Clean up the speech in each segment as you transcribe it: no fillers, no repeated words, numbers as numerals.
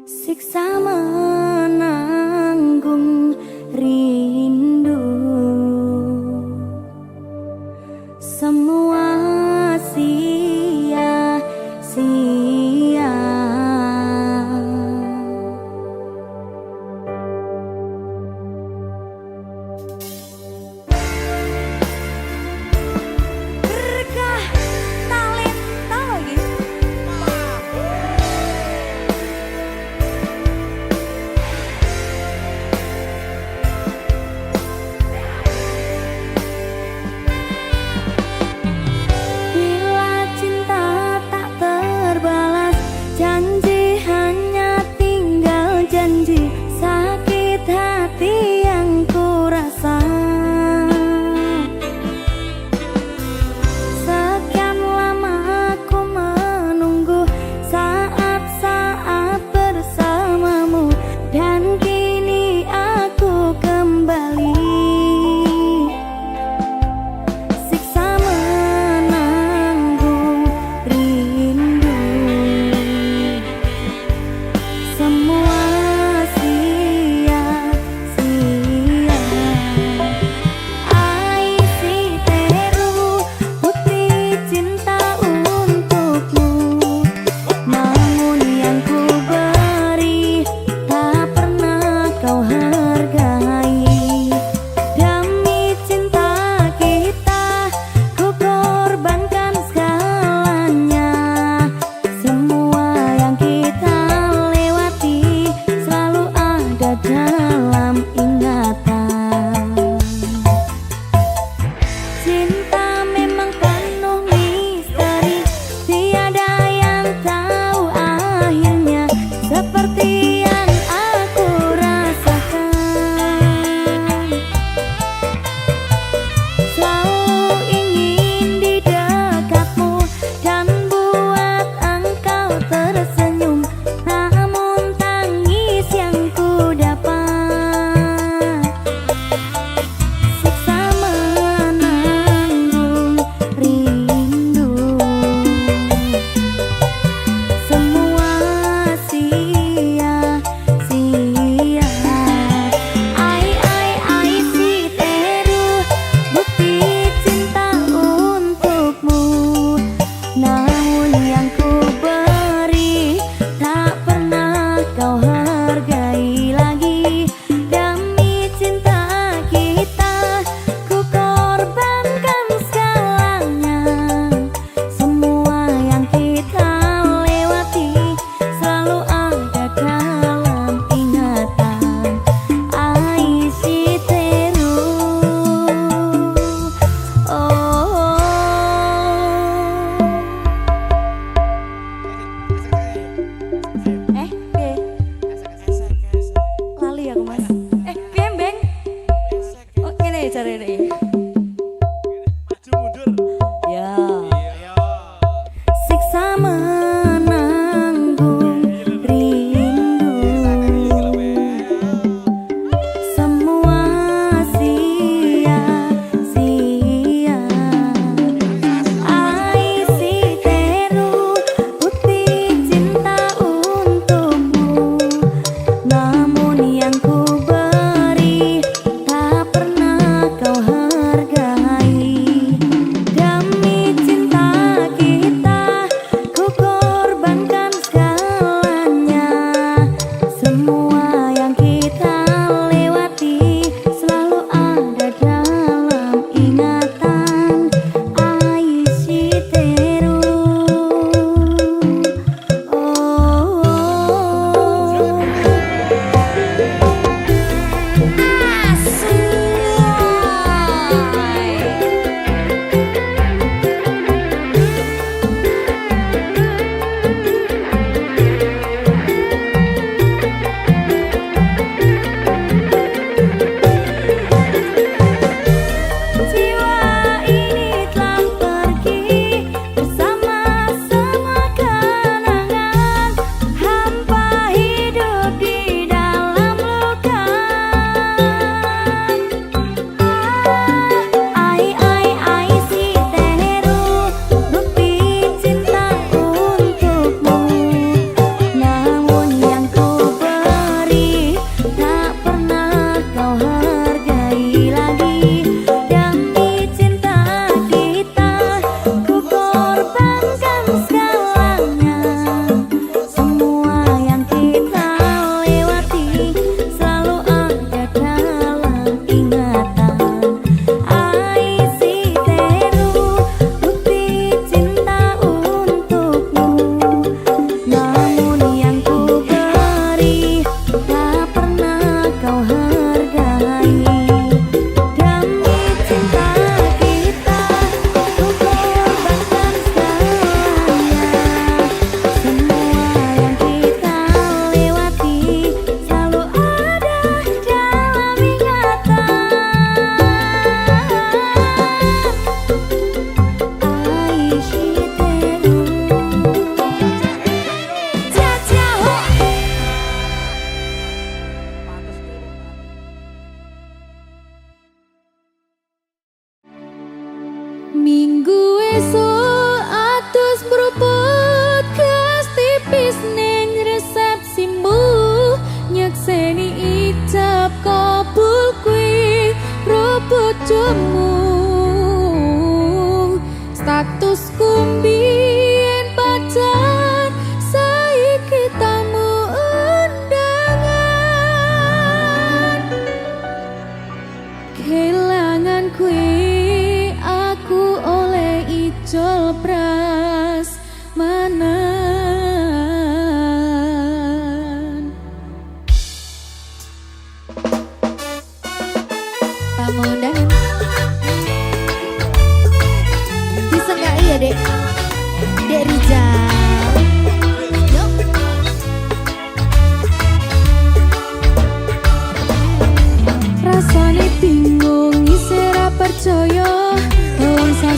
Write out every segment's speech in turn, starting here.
Siksa menanggung rindu, semua sia-sia. Berkah talenta lagi.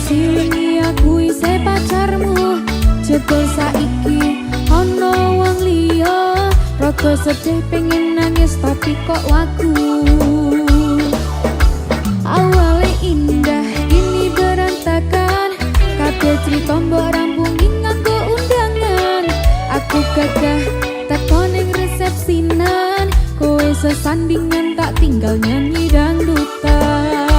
Sini aku isih pacarmu, jebul saiki ono wong liya. Rada sedih pengen nangis tapi kok wagu. Awalnya indah ini berantakan, kabeh cerita mbok rampungi nganggo undangan. Aku gagah teko ning resepsinan, kowe sesandingan tak tinggal nyanyi dangdutan.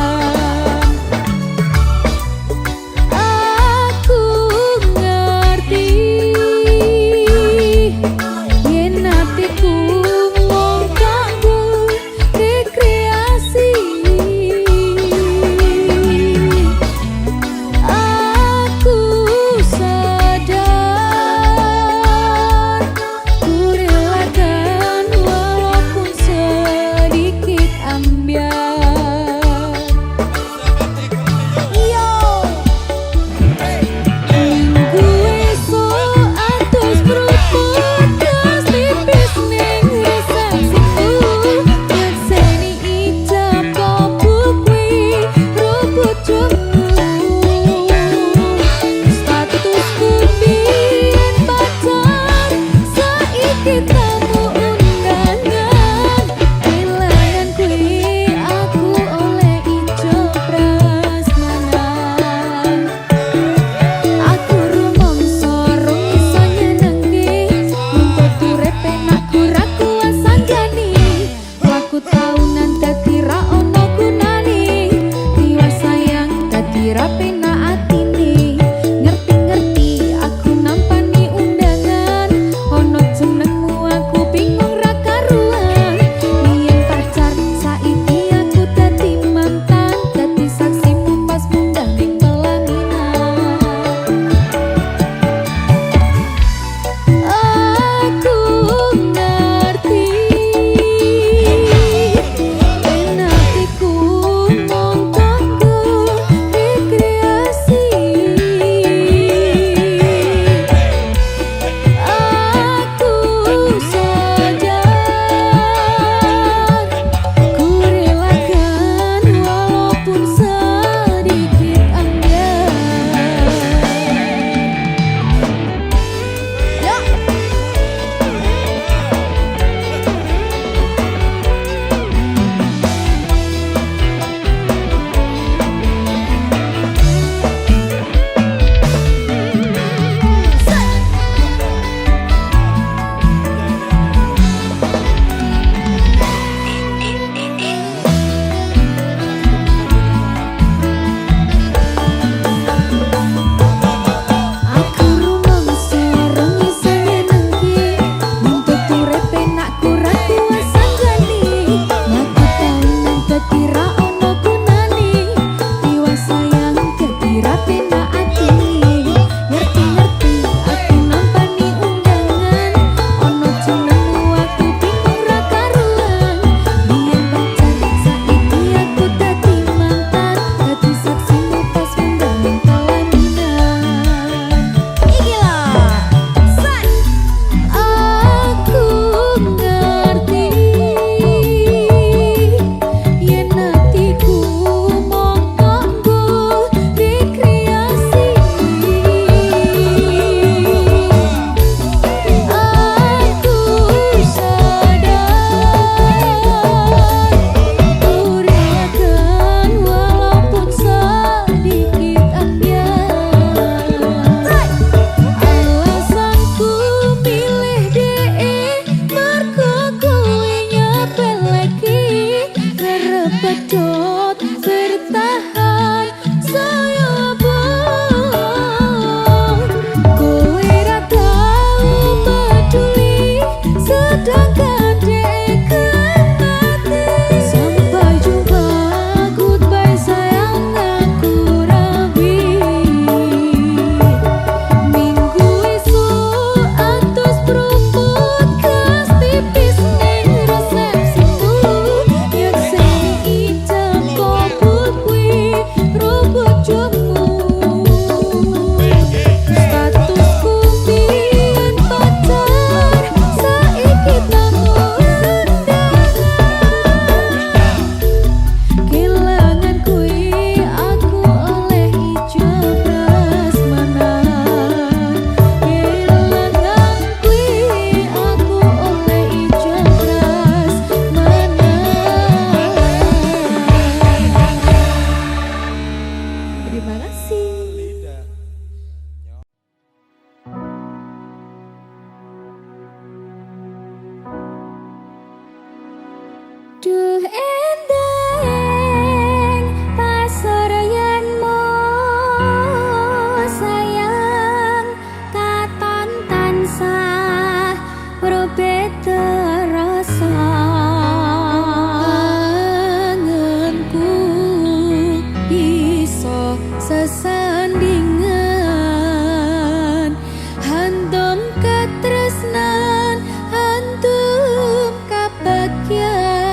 Duh endeng pasuryanmu sayang katon tansah berbeda rasa angenku iso sesandingan hantum ketresnan hantum kebahagiaan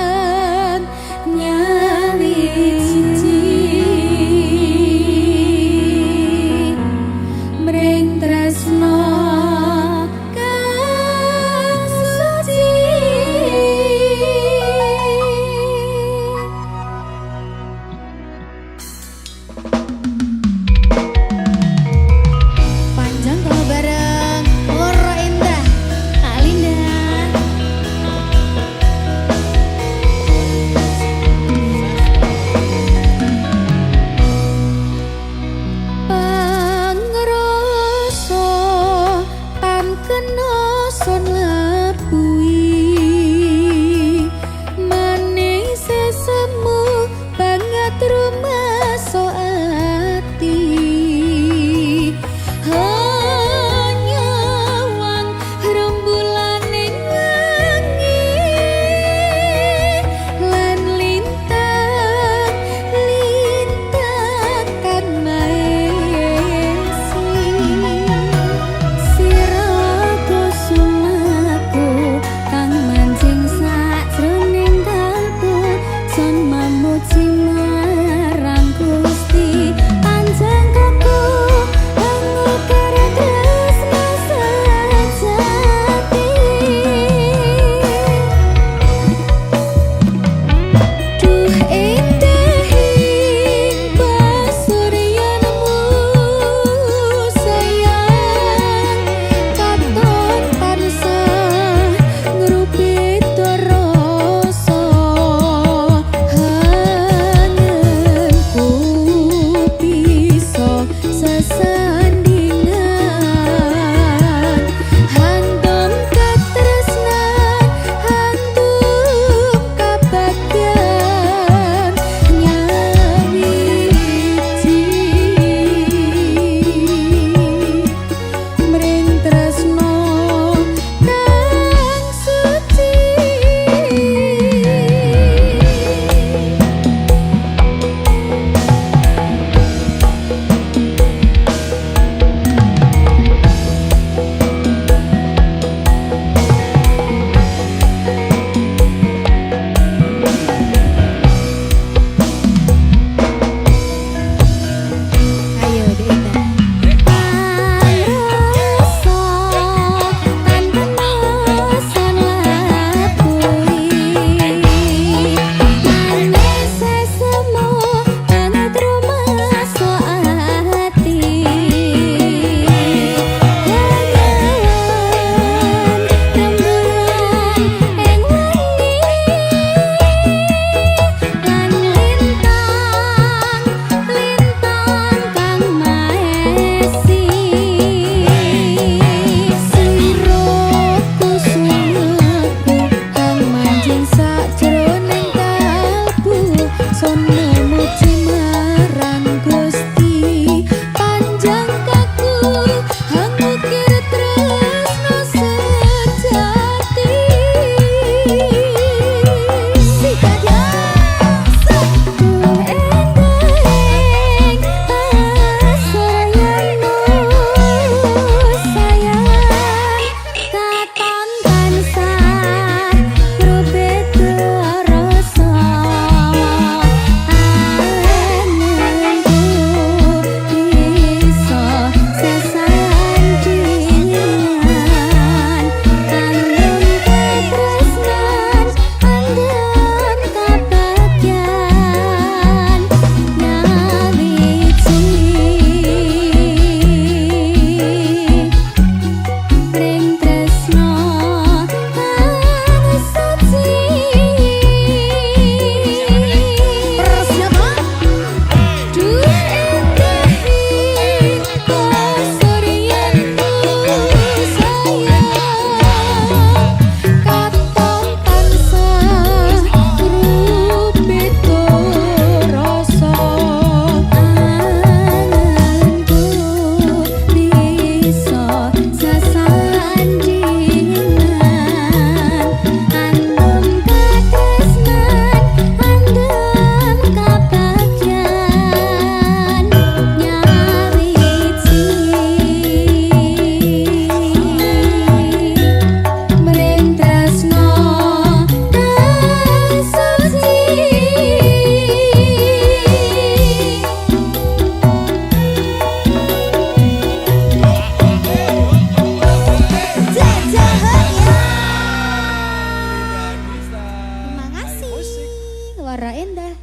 suara Endah.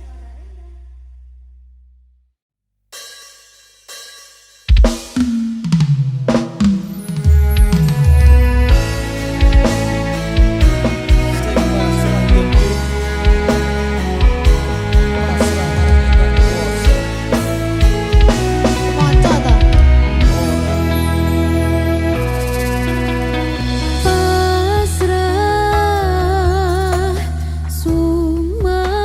Pasrah Sumarah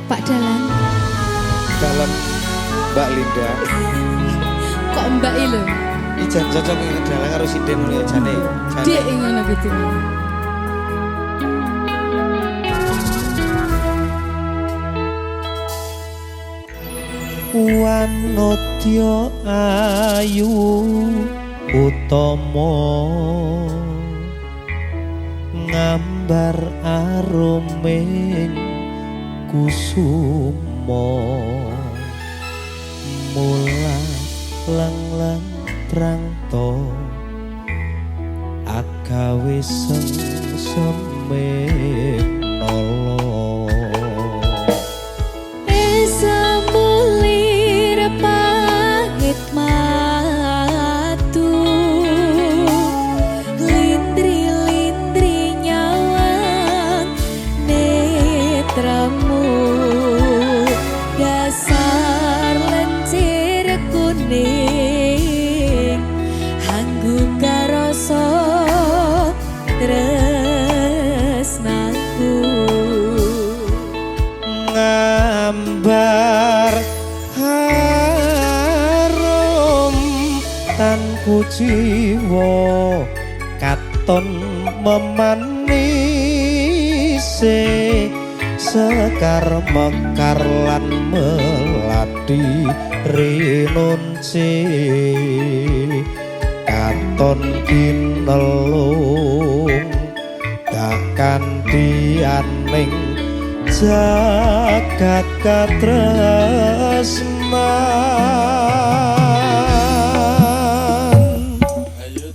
Pak Dalan. Dalan Mbak Linda. Kok Mbak lho? Iki jan cocok iki dalan karo sinden ya jane. Dek ngono gitu. Wanodya ayu utama ngambar aruming kusuma mula lang-lang prangto agawe sengsem nolo ngambar harum tanku jiwa katon memanise sekar mekar lan melati rinunci katon kinelung gak kandianing jagat katresnan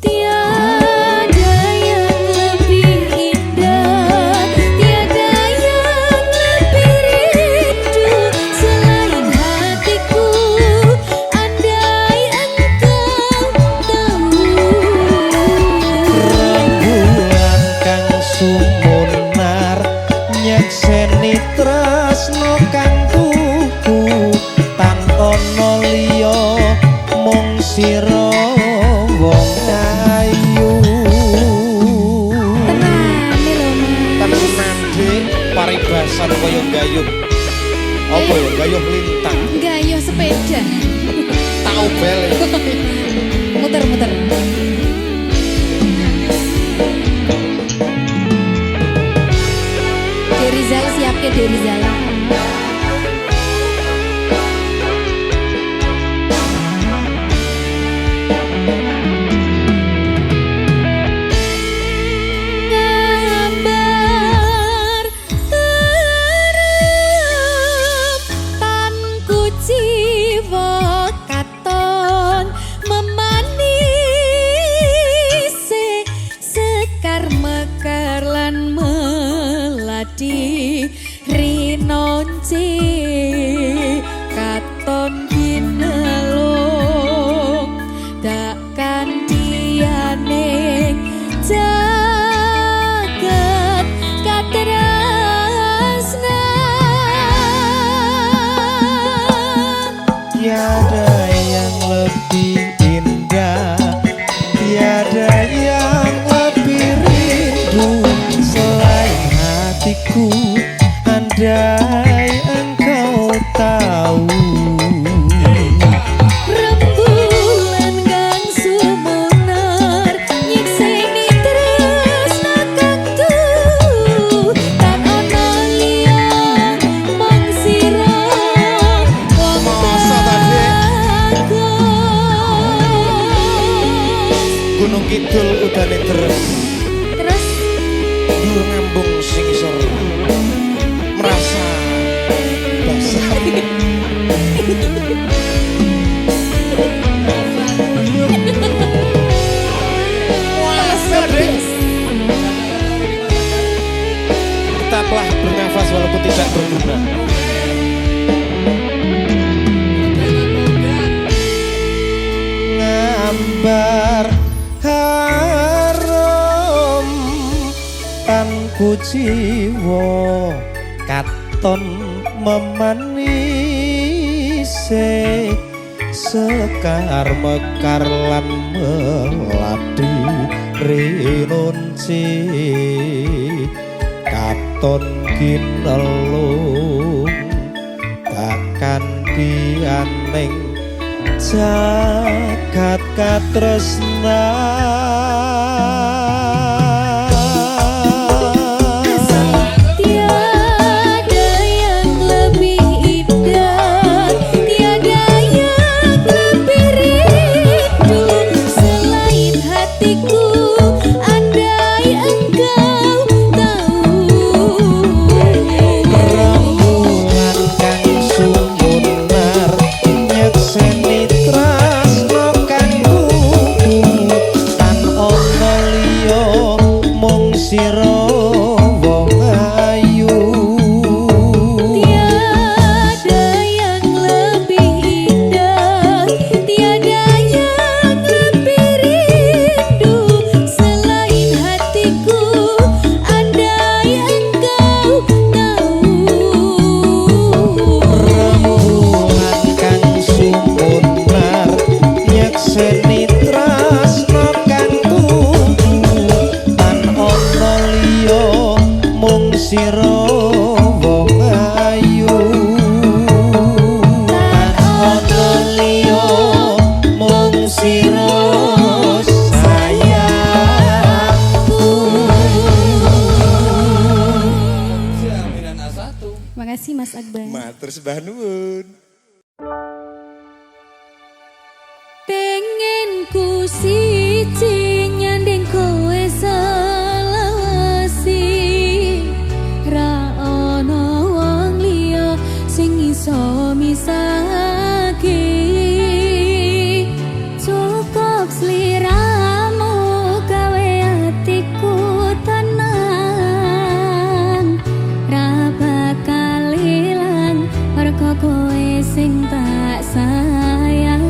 tiada yang lebih indah, tiada yang lebih rindu selain hatiku. Andai engkau tahu rembulan kang sumunar nyekseni tresno kang tuku tanpa liya mung sira wong ayu Tenan Dik, paribasan kaya gayuh. Apa ya gayuh lintang? gayuh sepeda. Tau bel. Muter-muter. Derizal siap ke Derizal. Ngambar harum tanku jiwa katon memanisi sekar mekar lan melati rinonci katon ginelung dak kandiane jagat katresnan tiada yang lebih indah tiada yang lebih rindu selain hatiku andai engkau tahu rembulan kang sumunar nyekseni tresna kang tuku tak ana liya mung sira wong Masa ta, Dik? bagus. Gunung Kidul udane terus. Terus Dur ngambung sing isor. Merasa basah. Wasa Dik. Tetaplah bernafas walaupun tidak berguna. ngambar harum tanku jiwa katon memanise sekar mekar lan melati rinunci katon kinelung bianing jagat katresnan. Tiada yang lebih indah, tiada yang lebih rindu selain hatiku. Andai engkau tahu, Rembulan kang sumunar nyekseni tresno kang kuku tan ana liya mung sira wong ayu. tiada yang lebih indah, tiada yang lebih rindu selain hatiku. Andai engkau tahu, Rembulan kang sumunar nyekseni tresno kang kuku tan ana liya mung sira wong ayu. Tan ana liya mung sira sayangku. Makasih Mas Akbar. Matur sembah nuwun. Pengen ku siji nyanding kowe selawasi, ra ono wong liya sing iso misahake. Cukup sliramu gawe atiku tenang, ra bakal ilang mergo kowe sing tak sayang.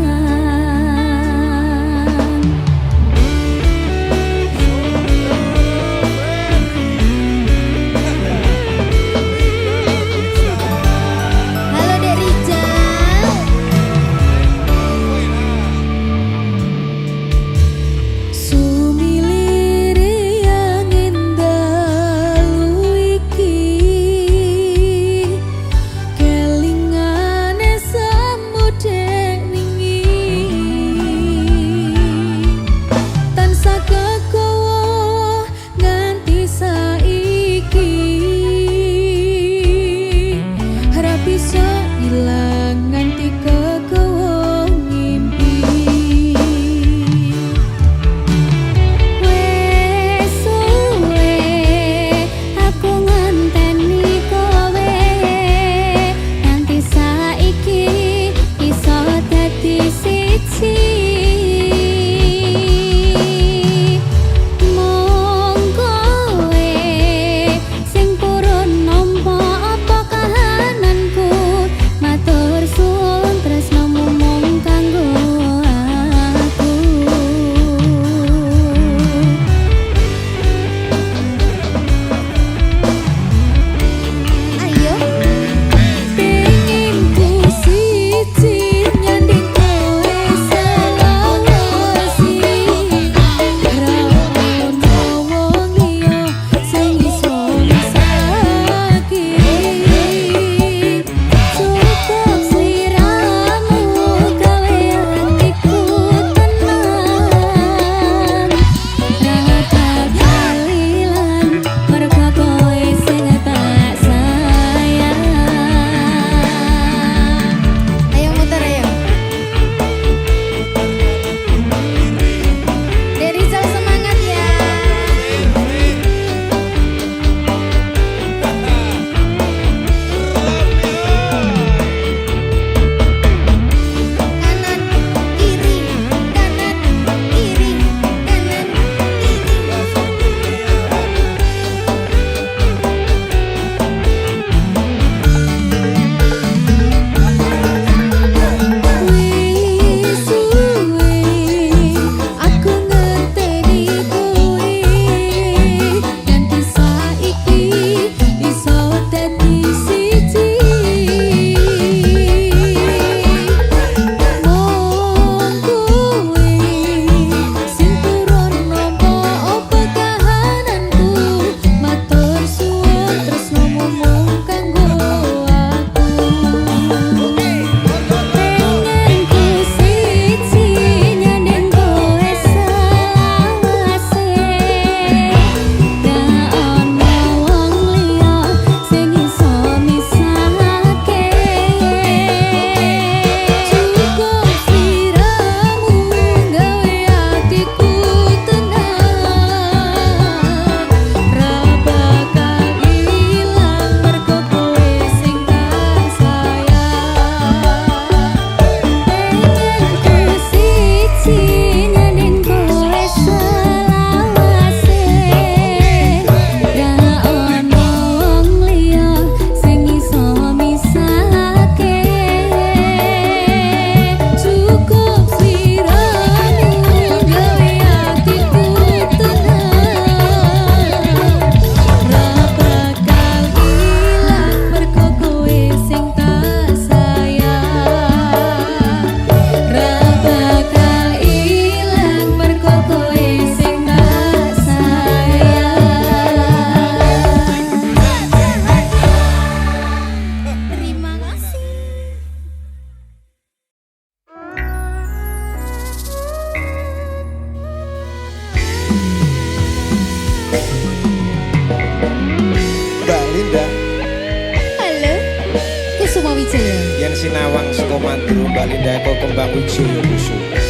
Kusumo Wijaya. Yen sinawang saka mandru Mbak Linda Eko kembang wijaya kusuma.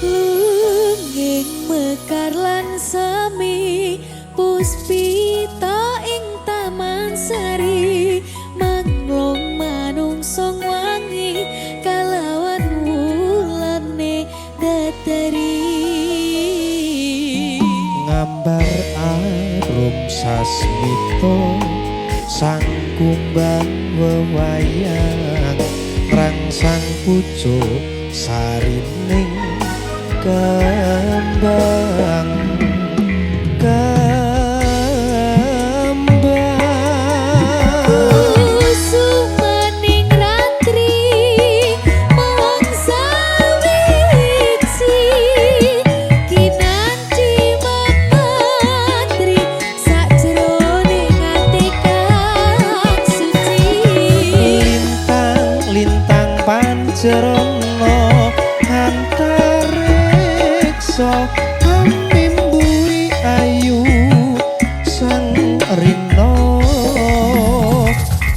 Lunging mekar lan semi puspita ing taman sari manglong manungsong wangi kalawan wulane datari Ngambar arum sasmito sang kumbang wewayang rangsang pucuk sarining kembang Kusumaning ratri mangsa wiji kinanti mematri sajroning ati kang suci lintang pancerana antariksa mimbuhi ayu sang rina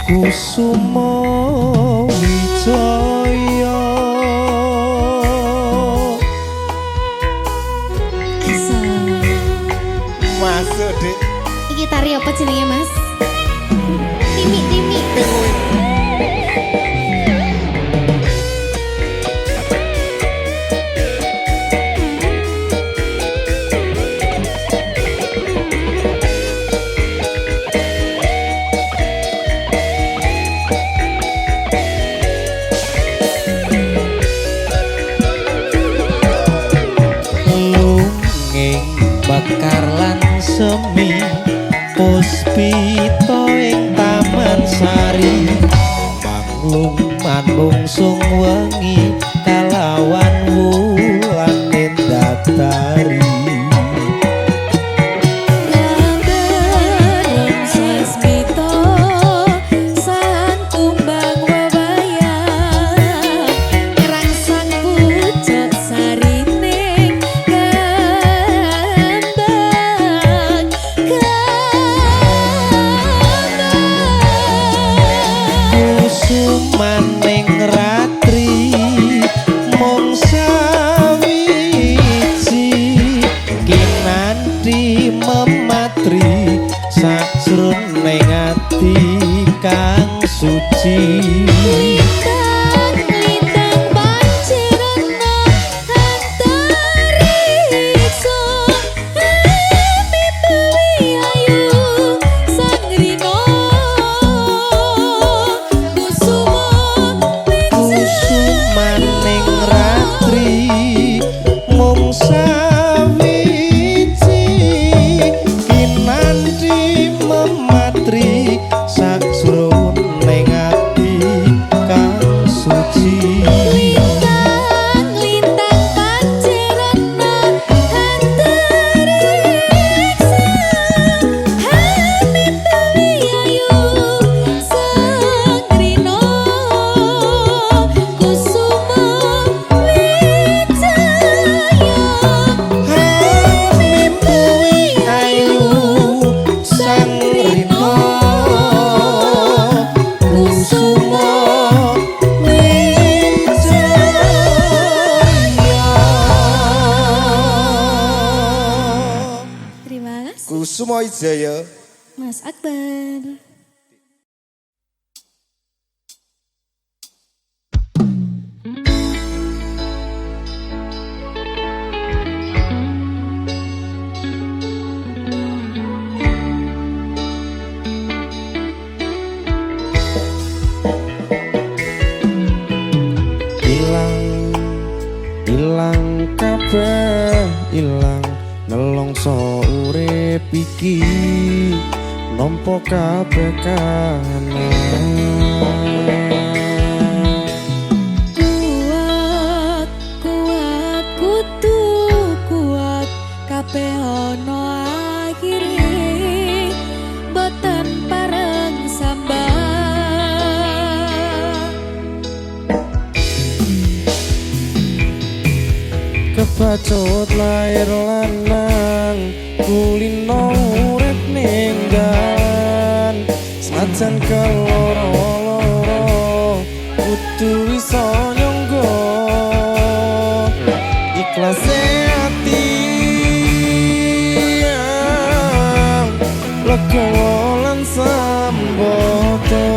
kusuma wijaya Masuk Dik. iki tari apa jenenge Mas? Timi lunging bakar lan semi puspita ing taman sari manglung manungsung wengi kalawan wulane datari Ngambarem sasmito sang kumbang wewayang rangsang pucuk sarining kembang kusumaning ratri mung sawiji kinanti mematri sajroning ati kang suci Lintang pancerana antariksa mimbuhi ayu sang rina kusuma kusumaning ratri mung sawiji kinanti mematri sajroning ati kang suci Lintang pancerana antariksa mimbuhi ayu sang rina kusuma wijaya mimpuhi ayu sang rina kusuma wijaya. Terima kasih Kusuma Wijaya. Mas Akbar. Ilang kabeh ilang nelongso urip iki nampa kabeh Kuat, kuat, kudu kuat kabeh ana akhire boten pareng sambat kebacut lair lanang kulino urip ninggan senajan keloro-loro kudu iso nyangga ikhlase ati legowo lan sambodo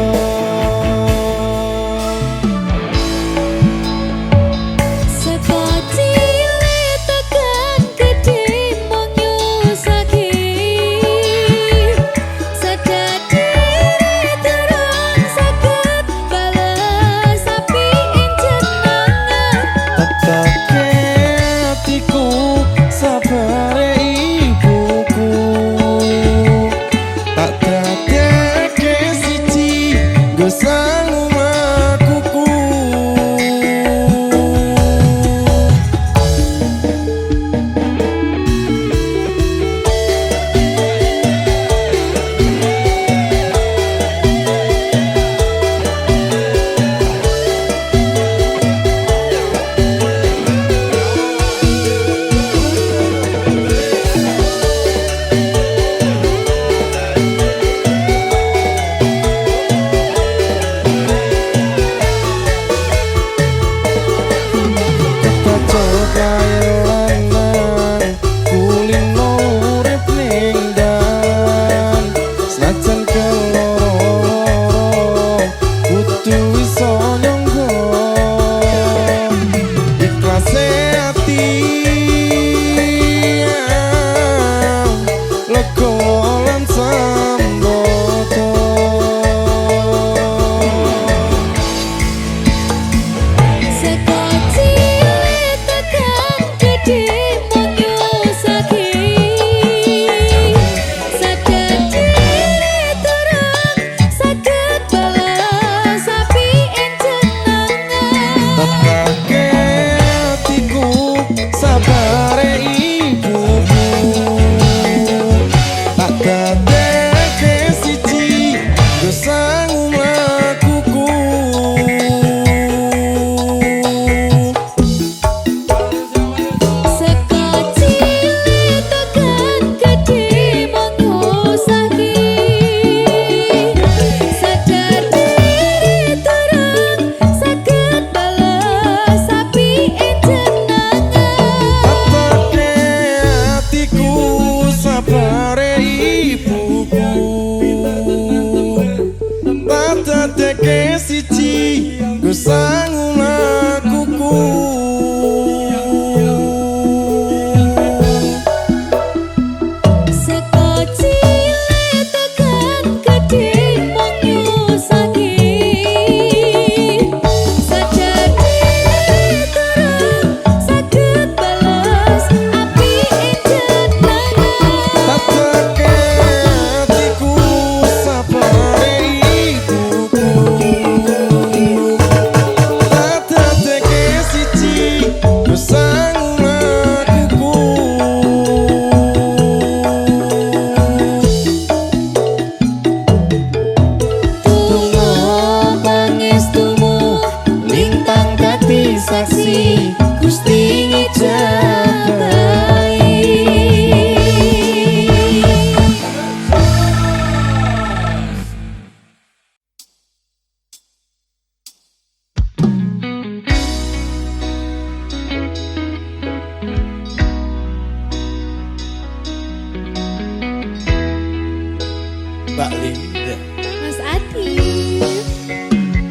Mbak Linda Mas Adi.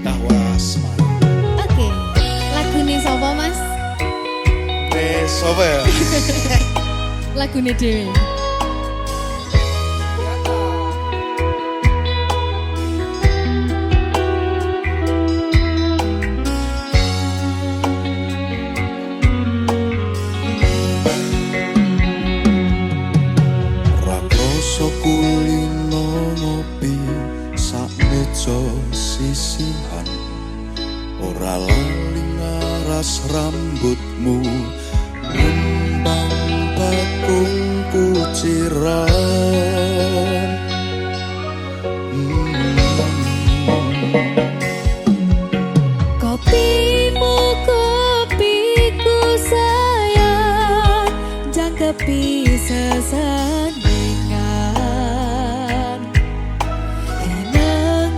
Tawasman. Oke, lagune sapa Mas? Sopo ya? Lagune dhewe. Kulino ngopi sak meja sisihan ora lali ngaras rambutmu ngembang bakung kuciran Kopimu kopiku sayang jangkepi sesandingan eneng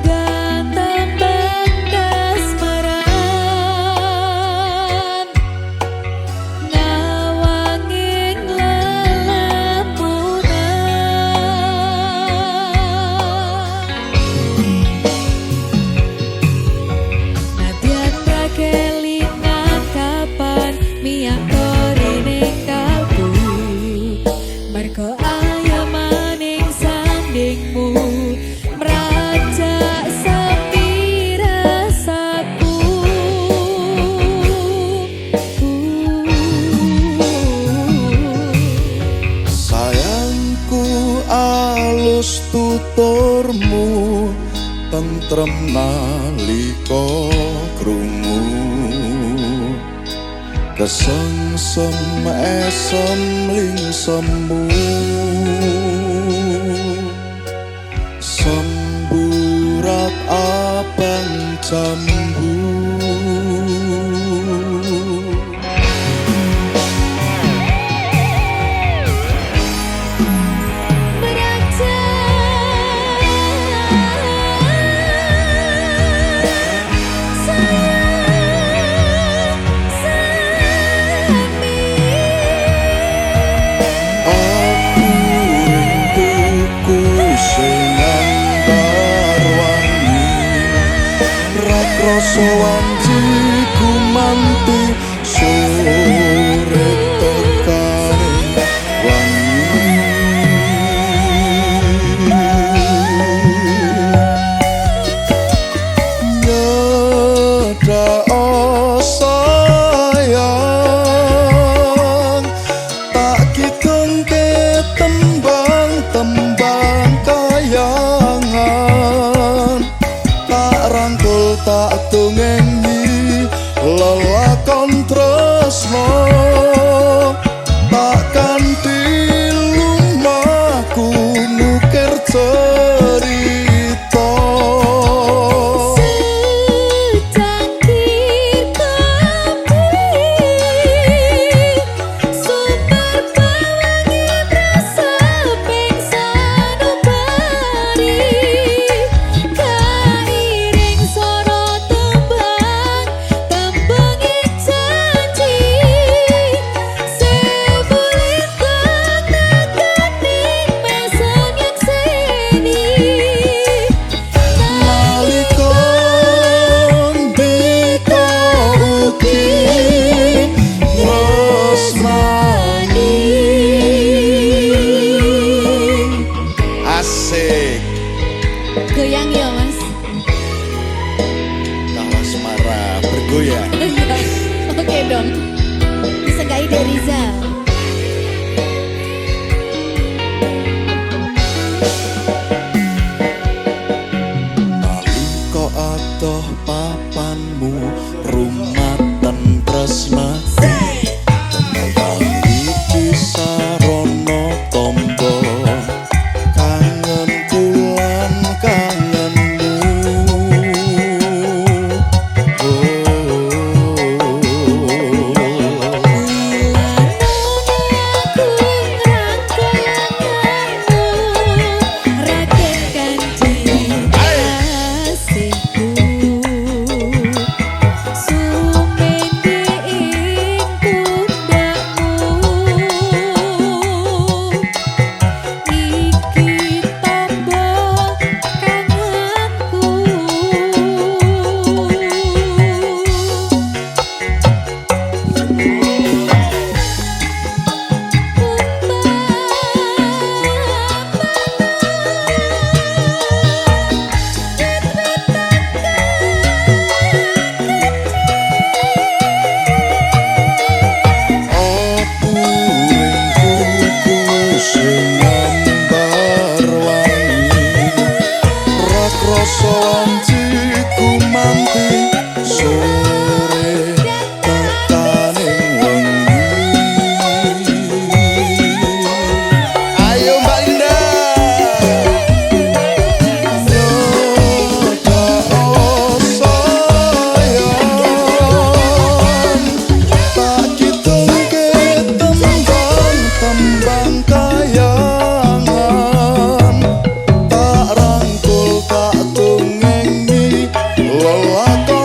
tentrem nalika krungu kesengsem esem lingsemu semburat abang jambu rasa wanjiku manti sore tekane wangi nyeda sayang tak kitengke tembang-tembang kayangan tak rangkul tak tungengi lelakon tresno takkan dilumahku ngukir cerita secangkir kopi super bawangi rasa pingsan ubari kairing soro tembang tembangi janji sebulit nakaning mesen nyekseni nalikon biko ugi tresnani asik goyang ya mas. kalau asmara bergoyang Oke dong, disegai dari Rizal. nalika adoh papanmu rumaten tresnati iki sarana tombo kangen kulan kangenmu rasa wanjiku manti sore tekaning wengi ayo Mbak Linda nyeda sayang tak kitengke tembang-tembang kayangan tak rangkul tak tungengi lelakon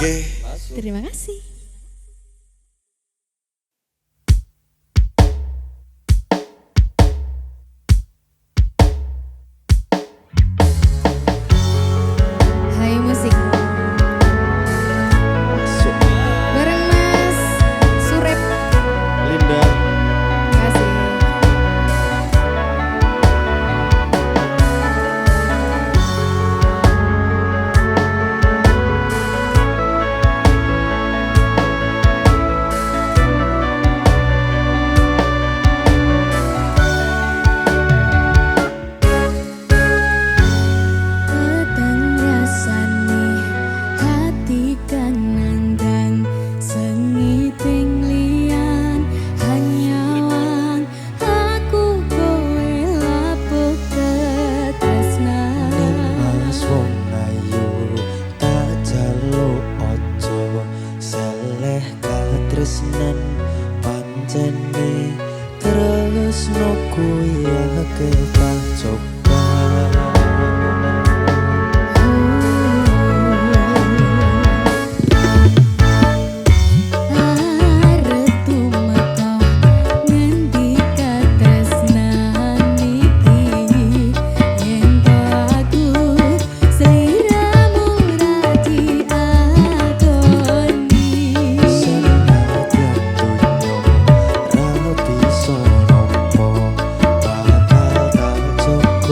Oke. Terima kasih. Hai musik. Masuk Bareng Mas Surep. Linda. Kasih. Petang rasane hati kanan dan sengiting lian hanyawang aku kowe lapuk ketresnan. Mas wong ayu tak jaluk ojo seleh katresnan pancene tresno kuwi akeh tak coba. Arep tumeka ngendi katresnan iki yen to aku sliramu ra diadoni. Senadyan dunyo ra bisa nampa bakal tak cukup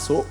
masuk.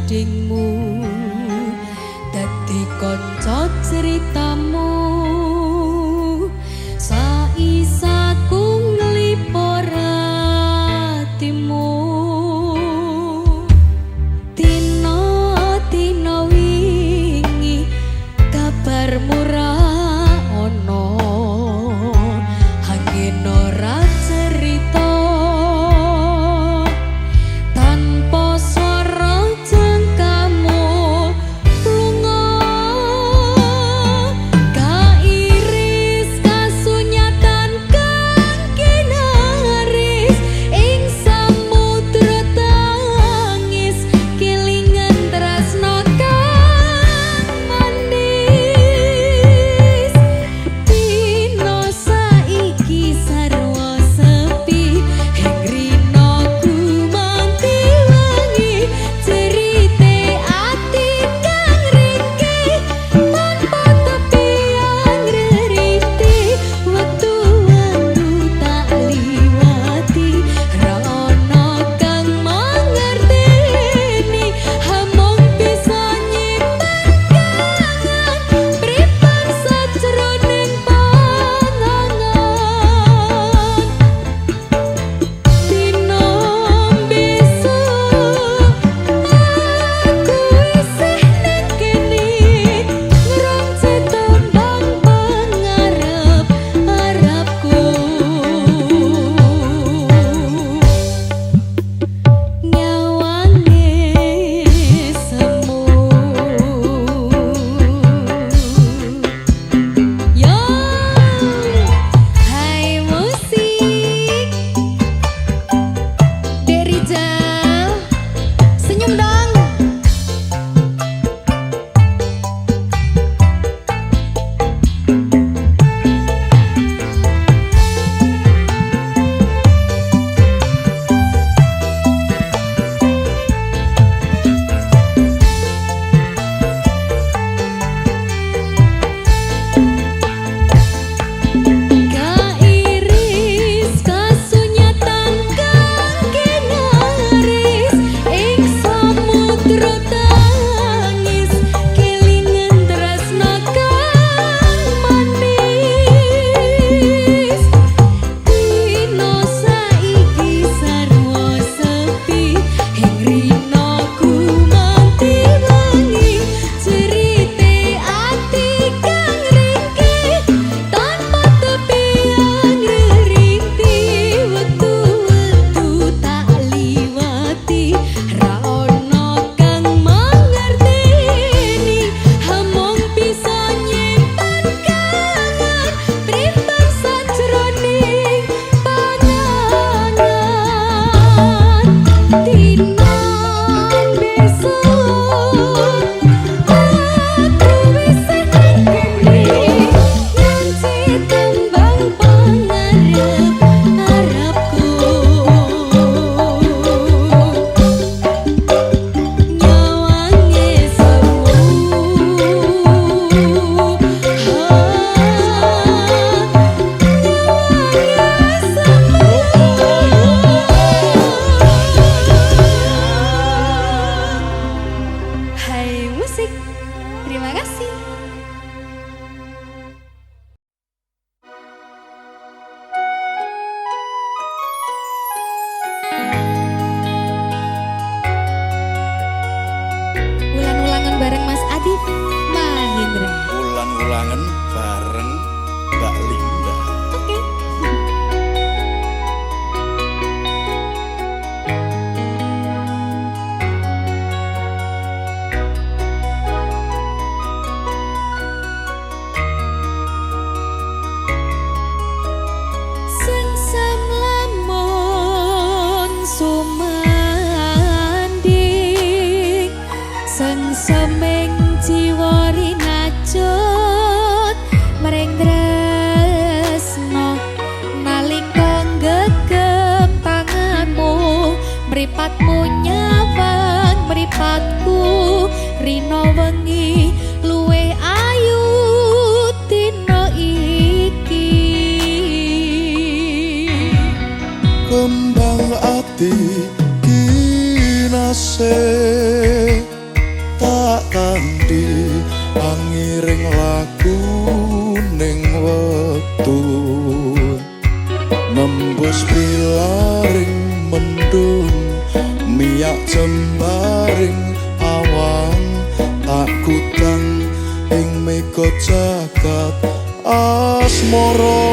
gadingmu dadi kanca ceritamu saisaku nglipur atimu dina wingi kabar murah ono angin ora cerita tanpa swara jengkamu lunga kairis kasunyatan kang kinaris ing samudra tangis kelingan tresno kang manis dino saiki sarwa sepi ing rinoku manti wangi cerite ati kang ringkih tanpa tepian reriti wektu-wektu tak liwati ra ono kang mangerteni hamong bisa nyimpen kangen pripan sajroning pangangan dino besok aku isih ning kene ngrungsi tembang pangarep-arepku nyawange semu yo hai musik Derijal senyum dong kairis kasunyatan kang kinaris ing samudra tangis kelingan tresno kang manis dino saiki sarwa sepi ing rinoku manti wangi cerite ati kang ringkih tanpa tepian reriti wektu-wektu tak liwati ra ono kang mangerteni hamong bisa nyimpen kangen pripan sajroning pangangan dina besok aku isih ning kene ngunci tembang pangarep-arepku nyawange semu hai musik terima kasih. Ulang-ulangan bareng Mas Adif Mahendra. Ulang-ulangan bareng Mbak Linda. Oke. Sengsam lamun sumanding sengseming jiwa rinajut mring tresno nalika gegem tanganmu mripatmu nyawang mripatku rino wengi luwih ayu dina iki Kembang ati kinase ngendi angiring laku ning wektu nembus pilaring mendung miyak jembaring awan tak kutang ing mega jagat asmara.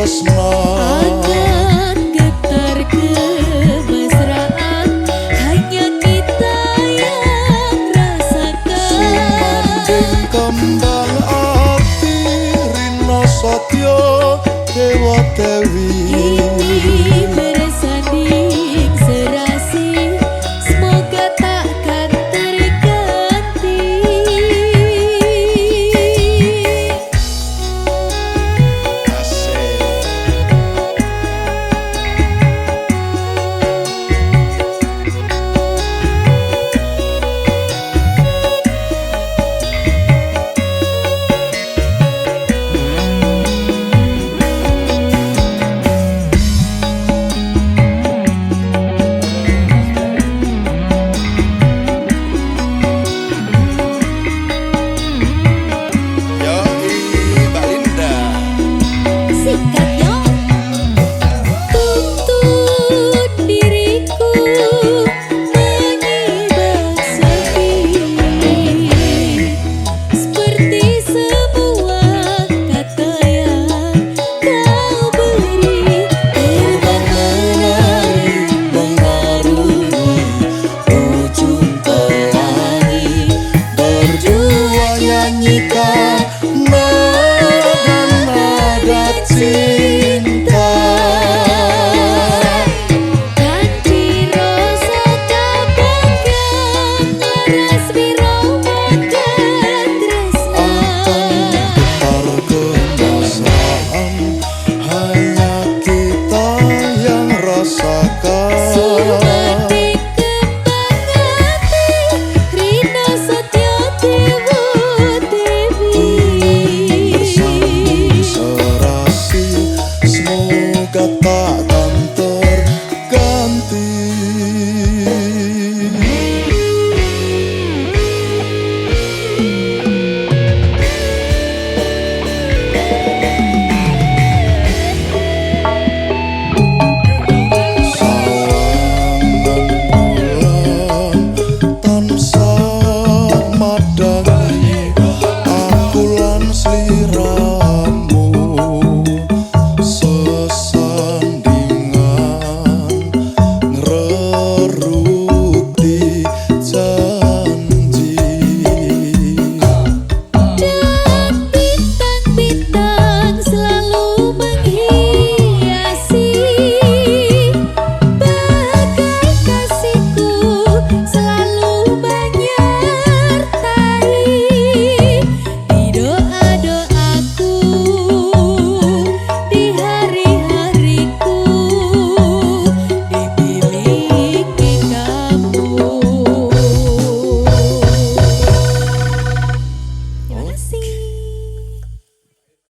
Akan getar kemesraan hanya kita yang rasakan. Sumanding kembang api Rina Satya Dewa Dewi